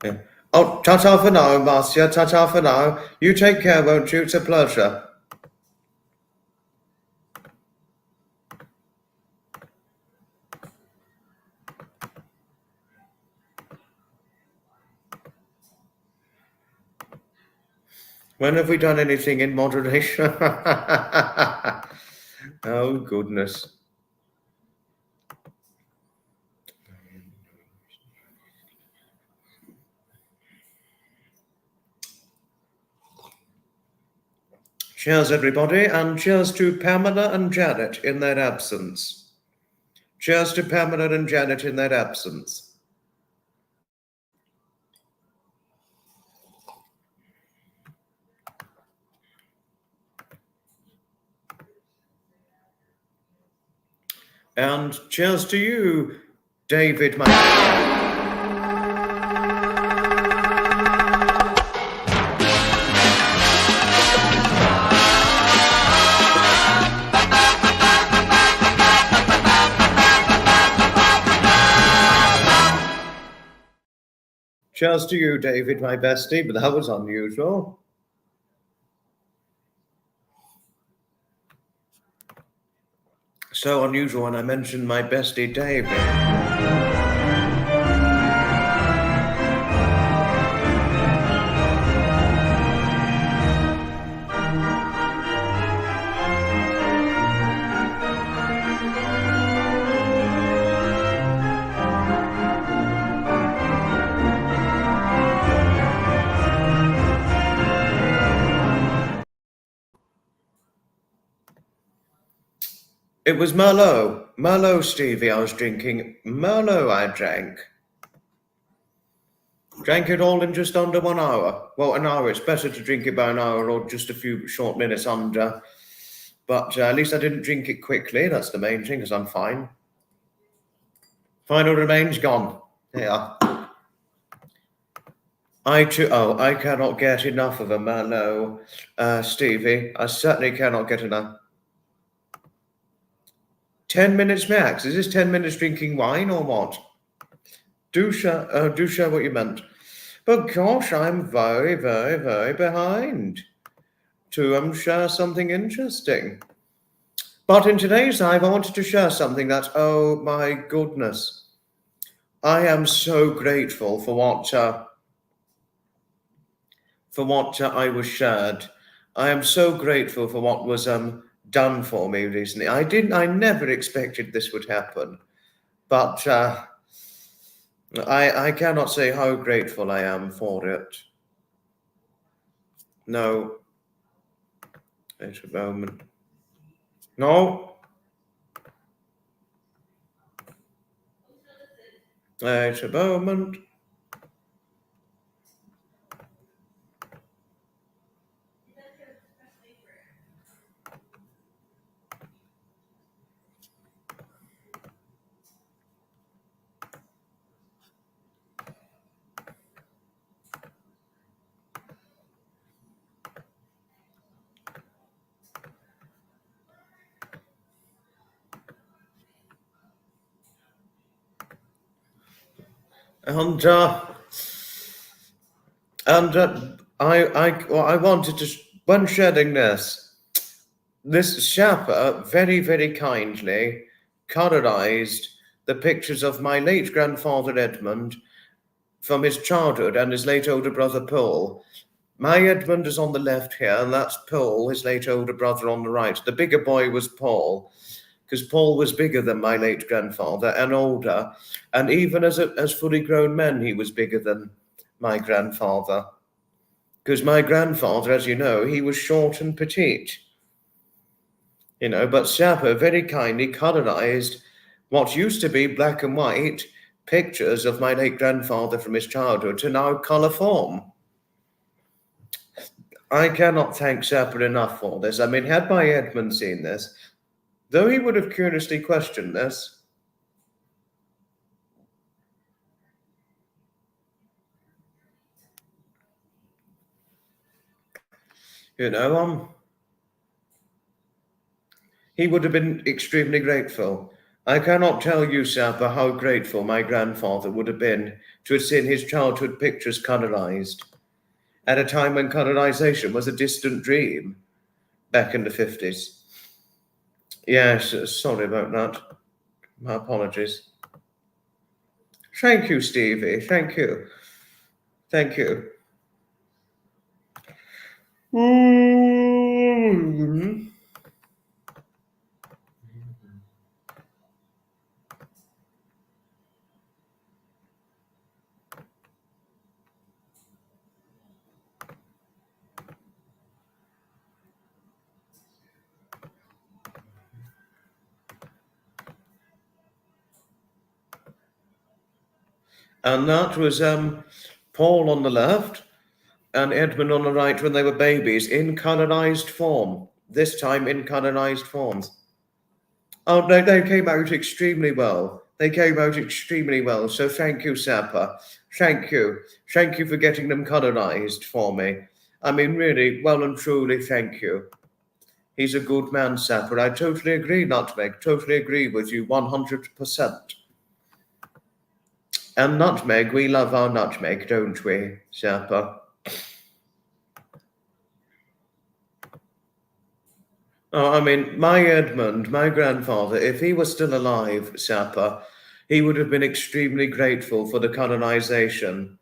Yeah. Oh, ta-ta for now, Marcia. Ta-ta for now. You take care, won't you? It's a pleasure. When have we done anything in moderation? Oh, goodness. Cheers, everybody, and cheers to Pamela and Janet in their absence. Cheers to Pamela and Janet in their absence. And cheers to you, David. Cheers to you, David, my bestie, but that was unusual. So unusual when I mentioned my bestie, David. It was Merlot. Merlot, Stevie, I was drinking. Merlot I drank. Drank it all in just under 1 hour. Well, an hour. It's better to drink it by an hour or just a few short minutes under. But at least I didn't drink it quickly. That's the main thing, because I'm fine. Final remains gone. Yeah. I cannot get enough of a Merlot, Stevie. I certainly cannot get enough. 10 minutes max. Is this 10 minutes drinking wine or what? Do share what you meant. But gosh, I'm very, very, very behind to share something interesting. But in today's live, I wanted to share something that, oh my goodness, I am so grateful for what I was shared. I am so grateful for what was done for me recently. I never expected this would happen, but I cannot say how grateful I am for it. No, wait a moment. No, wait a moment. And I wanted to, when shedding this Shapper very, very kindly colorized the pictures of my late grandfather Edmund from his childhood and his late older brother Paul. My Edmund is on the left here, and that's Paul, his late older brother, on the right. The bigger boy was Paul, because Paul was bigger than my late grandfather and older, and even as fully grown men, he was bigger than my grandfather. Because my grandfather, as you know, he was short and petite. But Shapper very kindly colorized what used to be black and white pictures of my late grandfather from his childhood to now color form. I cannot thank Shapper enough for this. I mean, had my Edmund seen this, though he would have curiously questioned this, he would have been extremely grateful. I cannot tell you, Shapper, how grateful my grandfather would have been to have seen his childhood pictures colorized at a time when colorization was a distant dream back in the 50s. Yes, sorry about that. My apologies. Thank you, Stevie. Thank you. Thank you. Mm-hmm. And that was Paul on the left and Edmund on the right when they were babies in colorized form. This time in colorized forms. Oh, they came out extremely well. They came out extremely well. So thank you, Sapper. Thank you. Thank you for getting them colorized for me. I mean, really, well and truly, thank you. He's a good man, Sapper. I totally agree, Nutmeg. Totally agree with you 100%. And Nutmeg, we love our Nutmeg, don't we, Sapper? Oh, I mean, my Edmund, my grandfather, if he was still alive, Sapper, he would have been extremely grateful for the colonization.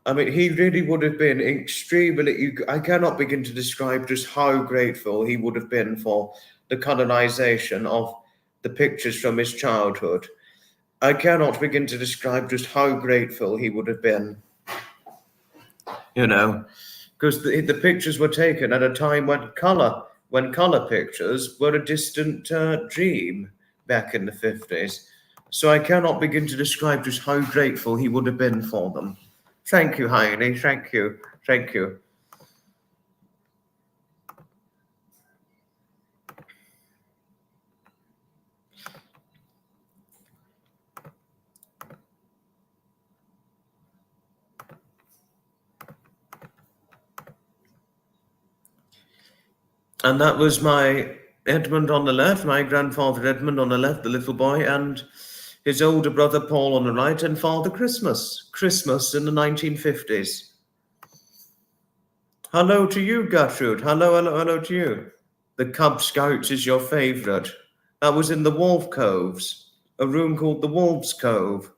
I mean, he really would have been extremely. I cannot begin to describe just how grateful he would have been for the colonization of the pictures from his childhood. I cannot begin to describe just how grateful he would have been. Because the pictures were taken at a time when color pictures were a distant dream back in the 50s. So I cannot begin to describe just how grateful he would have been for them. Thank you, Heine. Thank you. Thank you. And that was my Edmund on the left, my grandfather Edmund on the left, the little boy, and his older brother Paul on the right, and Father Christmas. Christmas in the 1950s. Hello to you, Gertrude. Hello to you. The Cub Scouts is your favourite. That was in the Wolf Coves, a room called the Wolf's Cove,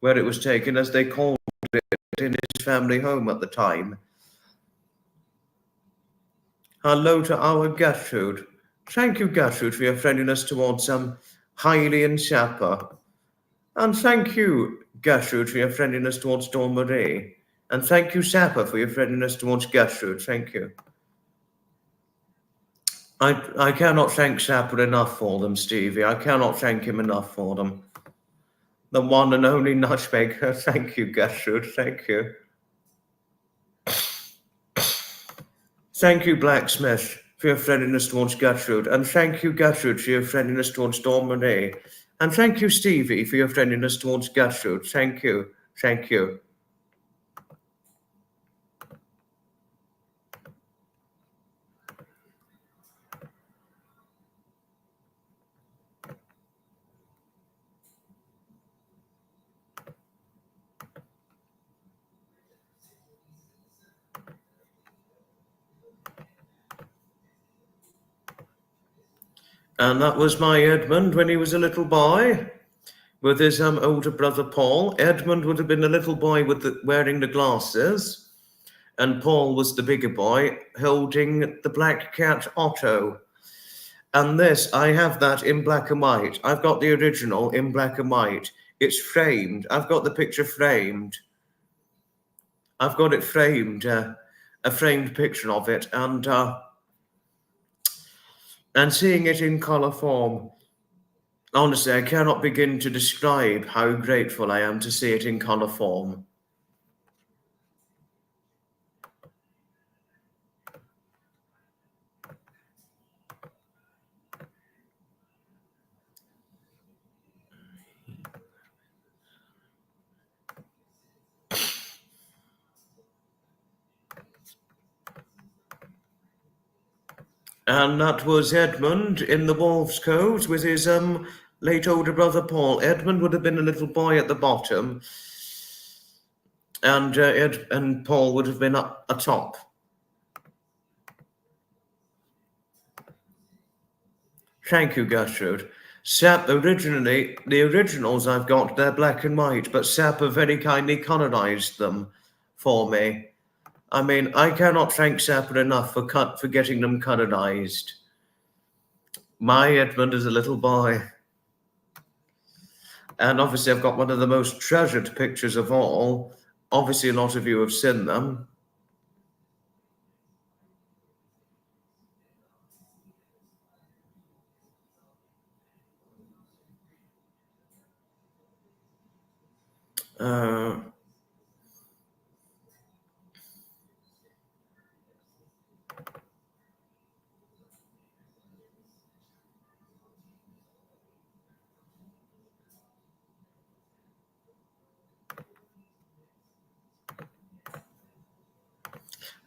where it was taken, as they called it, in his family home at the time. Hello to our Gertrude. Thank you, Gertrude, for your friendliness towards Hailey and Sapper. And thank you, Gertrude, for your friendliness towards Dawn Marie. And thank you, Sapper, for your friendliness towards Gertrude. Thank you. I cannot thank Sapper enough for them, Stevie. I cannot thank him enough for them. The one and only nutmeg. Thank you, Gertrude. Thank you. Thank you, Blacksmith, for your friendliness towards Gertrude. And thank you, Gertrude, for your friendliness towards Dawn Marie. And thank you, Stevie, for your friendliness towards Gertrude. Thank you. Thank you. And that was my Edmund when he was a little boy, with his older brother Paul. Edmund would have been a little boy with wearing the glasses, and Paul was the bigger boy holding the black cat Otto. And this, I have that in black and white. I've got the original in black and white. It's framed. I've got the picture framed. I've got it framed, a framed picture of it, and seeing it in colour form. Honestly, I cannot begin to describe how grateful I am to see it in colour form. And that was Edmund in the wolf's coat with his late older brother Paul. Edmund would have been a little boy at the bottom, and Paul would have been up atop. Thank you, Gertrude. Sap, originally, the originals I've got, they're black and white, but Sap have very kindly colorized them for me. I mean, I cannot thank Sapper enough for getting them colorized. My Edmund is a little boy. And obviously, I've got one of the most treasured pictures of all. Obviously, a lot of you have seen them.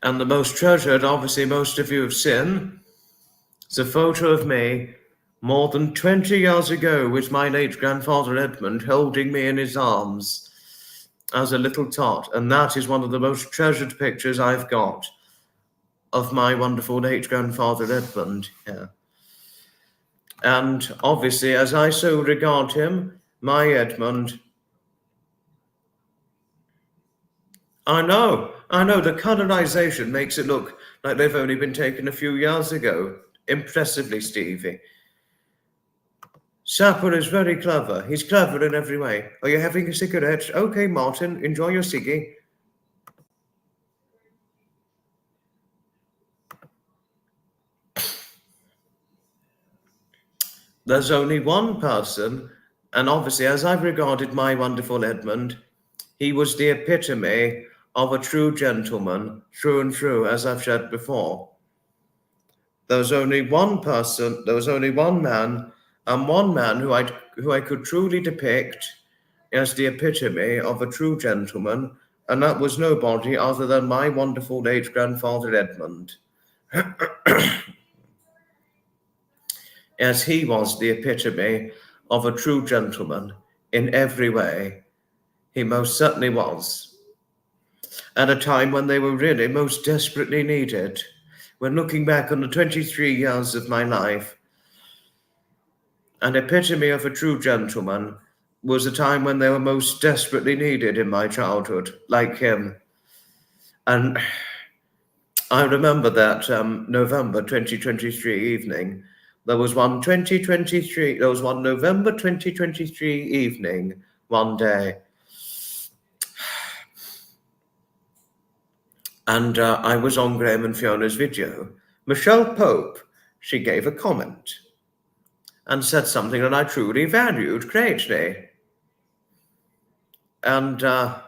And the most treasured, obviously, most of you have seen. It's a photo of me more than 20 years ago with my late grandfather Edmund holding me in his arms as a little tot. And that is one of the most treasured pictures I've got of my wonderful late grandfather Edmund. Yeah. And obviously, as I so regard him, my Edmund, I know, the colorization makes it look like they've only been taken a few years ago. Impressively, Stevie. Sapper is very clever. He's clever in every way. Are you having a cigarette? Okay, Martin, enjoy your ciggy. There's only one person, and obviously, as I've regarded my wonderful Edmund, he was the epitome of a true gentleman, through and through, as I've said before. There was only one person, there was only one man, and one man who I could truly depict as the epitome of a true gentleman, and that was nobody other than my wonderful late grandfather Edmund. As he was the epitome of a true gentleman in every way. He most certainly was. At a time when they were really most desperately needed. When looking back on the 23 years of my life, an epitome of a true gentleman was a time when they were most desperately needed in my childhood, like him. And I remember that November 2023 evening There was one November 2023 evening, one day. And I was on Graham and Fiona's video. Michelle Pope, she gave a comment and said something that I truly valued greatly. And I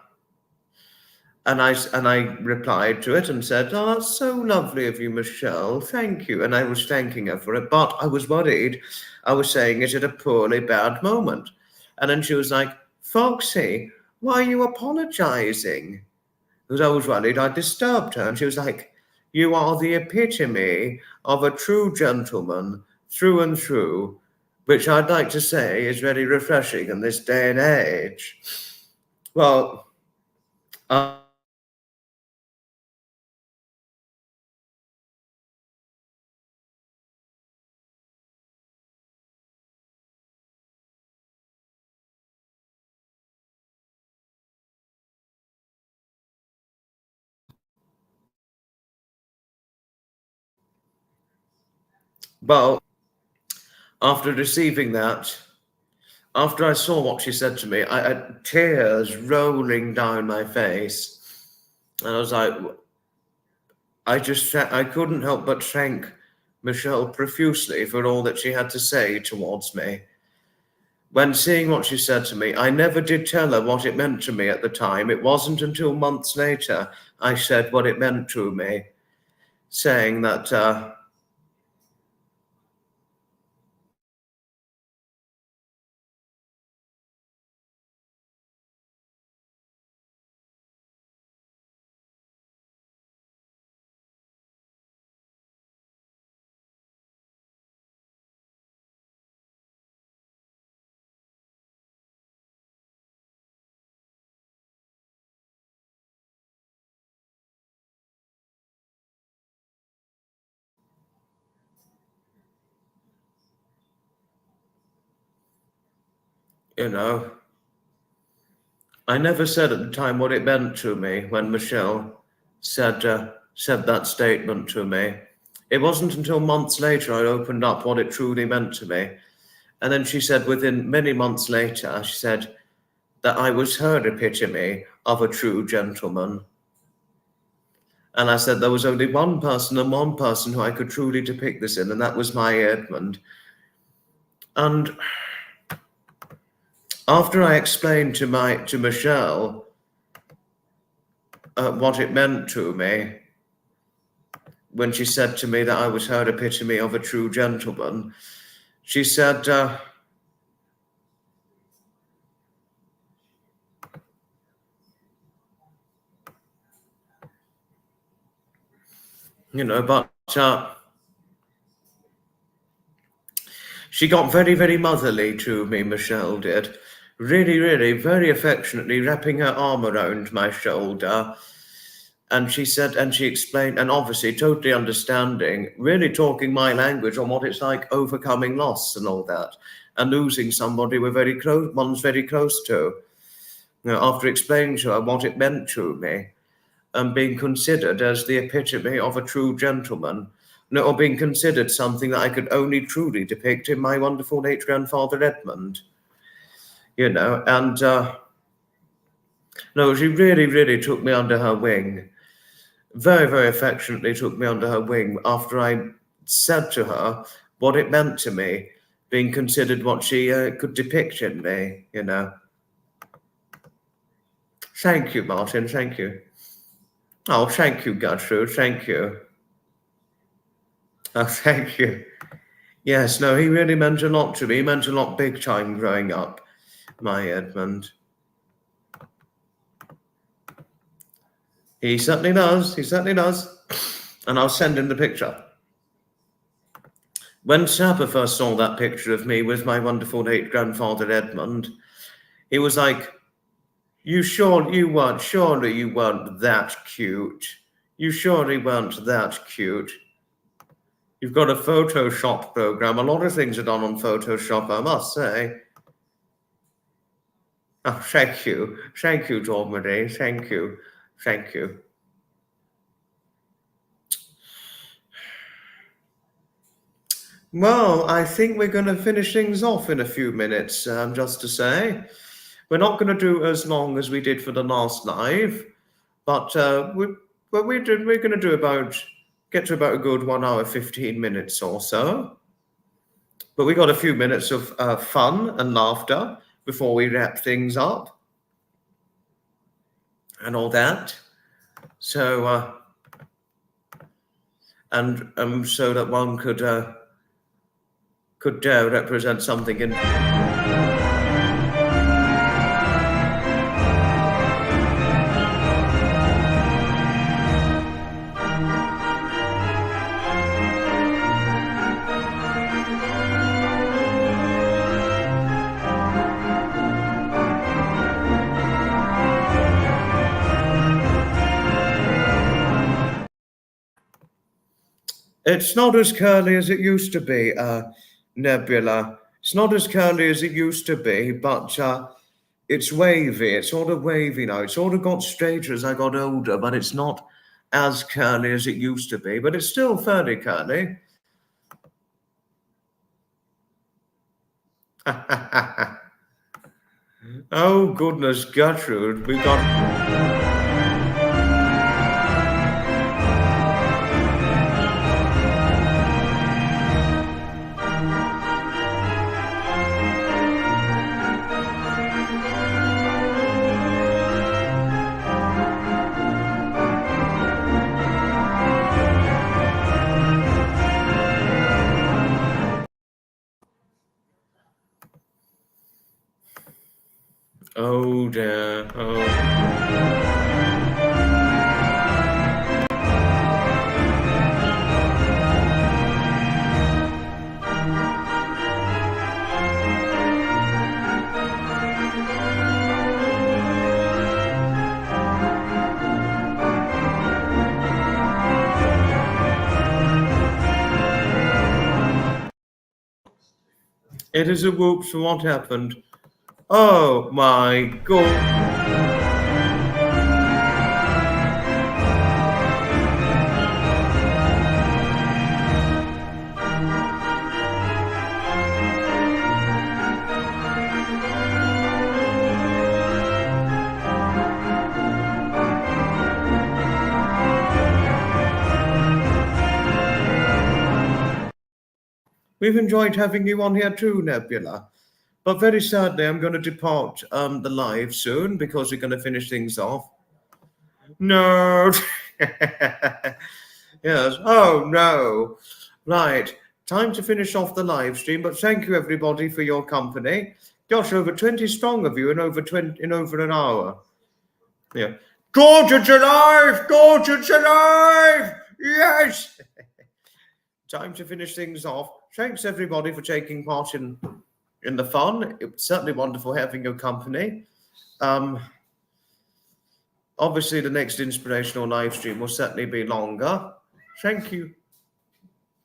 replied to it and said, "Oh, that's so lovely of you, Michelle. Thank you." And I was thanking her for it, but I was worried I was saying it at a poorly bad moment. And then she was like, "Foxy, why are you apologizing?" Because I was worried I disturbed her. And she was like, "You are the epitome of a true gentleman through and through," which I'd like to say is very refreshing in this day and age. Well, well, after receiving that, after I saw what she said to me, I had tears rolling down my face. And I was like, I couldn't help but thank Michelle profusely for all that she had to say towards me. When seeing what she said to me, I never did tell her what it meant to me at the time. It wasn't until months later I said what it meant to me, saying that, you know, I never said at the time what it meant to me when Michelle said that statement to me. It wasn't until months later I opened up what it truly meant to me. And then she said, within many months later, she said that I was her epitome of a true gentleman. And I said there was only one person and one person who I could truly depict this in, and that was my Edmund. And after I explained to Michelle what it meant to me, when she said to me that I was her epitome of a true gentleman, she said, but she got very, very motherly to me, Michelle did. Really, really, very affectionately wrapping her arm around my shoulder. And she said, and she explained, and obviously totally understanding, really talking my language on what it's like overcoming loss and all that, and losing somebody one's very close to. After explaining to her what it meant to me, and being considered as the epitome of a true gentleman, or being considered something that I could only truly depict in my wonderful late grandfather Edmund. And no, she really, really took me under her wing. Very, very affectionately took me under her wing after I said to her what it meant to me, being considered what she could depict in me, Thank you, Martin, thank you. Oh, thank you, Gertrude, thank you. Oh, thank you. Yes, no, he really meant a lot to me. He meant a lot big time growing up, my Edmund. He certainly does, And I'll send him the picture. When Sapper first saw that picture of me with my wonderful late grandfather Edmund, he was like, surely you weren't that cute. You surely weren't that cute. You've got a Photoshop program. A lot of things are done on Photoshop, I must say. Oh, thank you. Thank you, Dormady. Thank you. Thank you. Well, I think we're going to finish things off in a few minutes, just to say. We're not going to do as long as we did for the last live, but we're going to get to about a good 1 hour, 15 minutes or so. But we got a few minutes of fun and laughter before we wrap things up and all that. So, so that one could represent something in. It's not as curly as it used to be, Nebula. It's not as curly as it used to be, but it's wavy. It's sort of wavy now. It sort of got straighter as I got older, but it's not as curly as it used to be. But it's still fairly curly. Oh, goodness, Gertrude, we've got. Oh, dear. Oh. It is a whoops for what happened. Oh my God. We've enjoyed having you on here too, Nebula. But very sadly, I'm going to depart the live soon because we're going to finish things off. No. Yes. Oh, no. Right. Time to finish off the live stream. But thank you, everybody, for your company. Gosh, over 20 strong of you in over an hour. Yeah. George, it's alive! George, it's alive! Yes! Time to finish things off. Thanks, everybody, for taking part in the fun. It was certainly wonderful having your company. Obviously, the next inspirational live stream will certainly be longer. Thank you.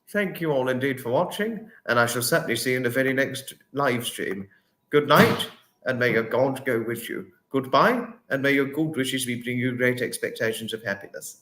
Thank you all indeed for watching, and I shall certainly see you in the very next live stream. Good night, and may your God go with you. Goodbye, and may your good wishes bring you great expectations of happiness.